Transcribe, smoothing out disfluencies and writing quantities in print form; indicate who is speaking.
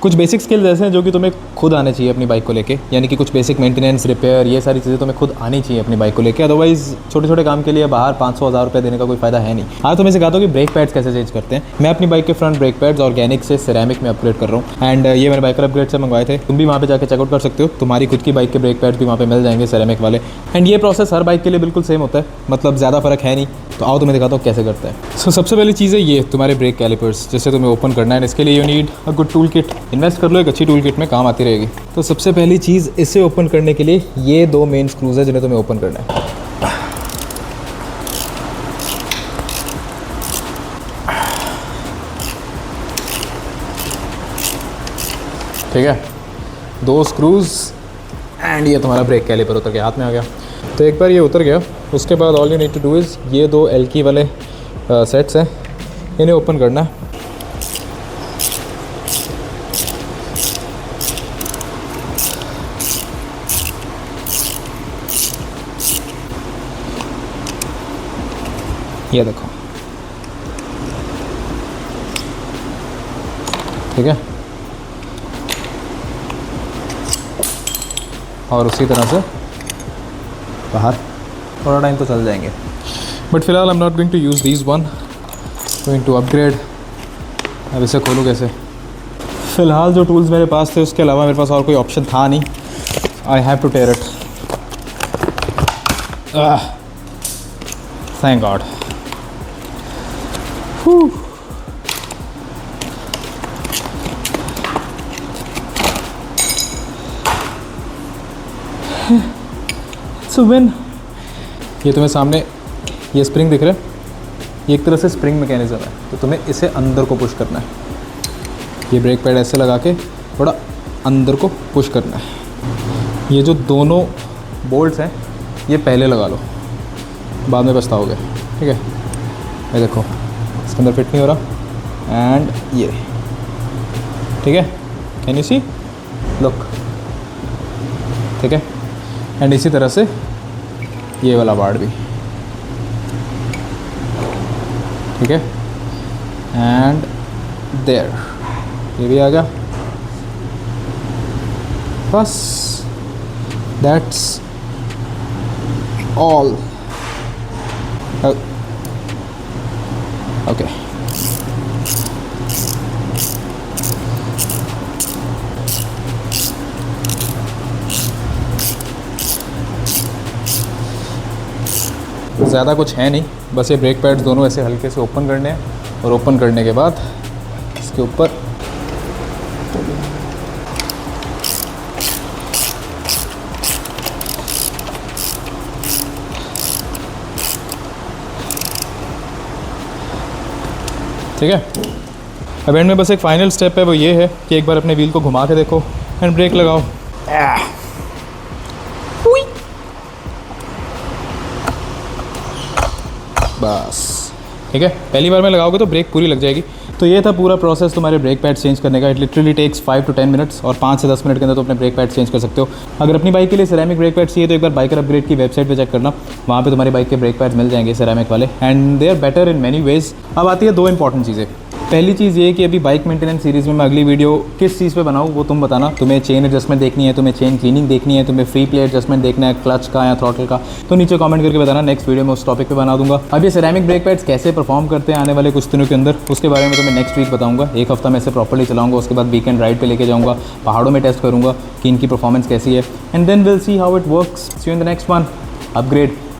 Speaker 1: कुछ basic skills ऐसे हैं जो कि तुम्हें खुद आने चाहिए अपनी बाइक को लेके, यानी कि कुछ बेसिक मेंटेनेंस, रिपेयर, ये सारी चीज़ें तुम्हें खुद आनी चाहिए अपनी बाइक को लेके। अदरवाइज़ छोटे छोटे काम के लिए बाहर 500-1000 रुपये देने का कोई फ़ायदा है नहीं। आज तुम्हें सिखाता हूँ कि ब्रेक पैड्स कैसे चेंज करते हैं। मैं अपनी बाइक के फ्रंट ब्रेक पैड्स ऑर्गेनिक से सिरेमिक में अपग्रेड कर रहा हूँ एंड ये मैंने बाइकर अपग्रेड से मंगवाए थे। तुम भी वहाँ पे जाकर चेकआउट कर सकते हो, तुम्हारी खुद की बाइक के ब्रेक पैड्स भी वहाँ पे मिल जाएंगे सिरेमिक वाले। एंड ये प्रोसेस हर बाइक के लिए बिल्कुल सेम होता है, मतलब ज़्यादा फ़र्क है नहीं। तो आओ तुम्हें दिखाता हूँ कैसे करता है। सो सबसे पहली चीज़ है ये तुम्हारे ब्रेक कैलिपर्स, जिससे तुम्हें ओपन करना है। इसके लिए you need a good tool kit. Invest कर लो एक अच्छी टूल किट में, काम आती रहेगी। तो सबसे पहली चीज़, इसे ओपन करने के लिए ये 2 मेन स्क्रूज है जिन्हें तुम्हें ओपन करना है। ठीक है, 2 स्क्रूज एंड ये तुम्हारा ब्रेक कैलिपर उतर के हाथ में आ गया। तो एक बार ये उतर गया, उसके बाद all you need to do is ये 2 एल्की वाले सेट्स हैं, इन्हें ओपन करना है। ये देखो, ठीक है, और उसी तरह से बाहर थोड़ा टाइम तो चल जाएंगे, बट फिलहाल I am not going to use these one, going to upgrade. अब इसे खोलूँ कैसे? फ़िलहाल जो टूल्स मेरे पास थे उसके अलावा मेरे पास और कोई ऑप्शन था नहीं। I have to tear it. Thank God. So win. ये तुम्हें सामने ये स्प्रिंग दिख रहा है, ये एक तरह से स्प्रिंग मैकेनिज्म है। तो तुम्हें इसे अंदर को पुश करना है। ये ब्रेक पैड ऐसे लगा के थोड़ा अंदर को पुश करना है। ये जो दोनों बोल्ट्स हैं ये पहले लगा लो, बाद में पछताओगे। ठीक है, ये देखो इसके अंदर फिट नहीं हो रहा एंड ये, ठीक है, कैन यू सी, लुक, ठीक है। एंड इसी तरह से ये वाला पार्ट भी, ठीक है, एंड देयर, ये भी आ गया। बस दैट्स ऑल। ओके, ज़्यादा कुछ है नहीं, बस ये ब्रेक पैड्स दोनों ऐसे हल्के से ओपन करने हैं और ओपन करने के बाद इसके ऊपर ठीक है। अब एंड में बस एक फाइनल स्टेप है, वो ये है कि एक बार अपने व्हील को घुमा के देखो एंड ब्रेक लगाओ। बस, ठीक है। पहली बार में लगाओगे तो ब्रेक पूरी लग जाएगी। तो ये था पूरा प्रोसेस तुम्हारे ब्रेक पैड चेंज करने का। It literally takes 5 to 10 minutes और 5 से 10 मिनट के अंदर तो अपने ब्रेक पैड चेंज कर सकते हो। अगर अपनी बाइक के लिए सिरेमिक ब्रेक पैड चाहिए तो एक बार बाइकर अपग्रेड की वेबसाइट पे चेक करना, वहाँ पे तुम्हारी बाइक के ब्रेक पैड मिल जाएंगे सिरेमिक वाले and they are better in many ways. अब आती है 2 इंपॉर्टेंट चीज़ें। पहली चीज़ ये कि अभी बाइक मेंटेनेंस सीरीज़ में मैं अगली वीडियो किस चीज़ पे बनाऊँ वो तुम बताना। तुम्हें चेन एडजस्टमेंट देखनी है, तुम्हें चेन क्लीनिंग देखनी है, तुम्हें फ्री प्ले एडजस्टमेंट देखना है क्लच का या थ्रॉटल का, तो नीचे कमेंट करके बताना। नेक्स्ट वीडियो में उस टॉपिक पे बना दूंगा। अब ये सिरेमिक ब्रेक पैड्स कैसे परफॉर्म करते हैं आने वाले कुछ दिनों के अंदर, उसके बारे में तुम्हें नेक्स्ट वीक बताऊंगा। एक हफ्ता मैं इसे प्रॉपर्ली चलाऊंगा, उसके बाद वीकेंड राइड पे लेके जाऊंगा, पहाड़ों में टेस्ट करूंगा कि इनकी परफॉर्मेंस कैसी है and then will see how it works. See you in the next one, upgrade.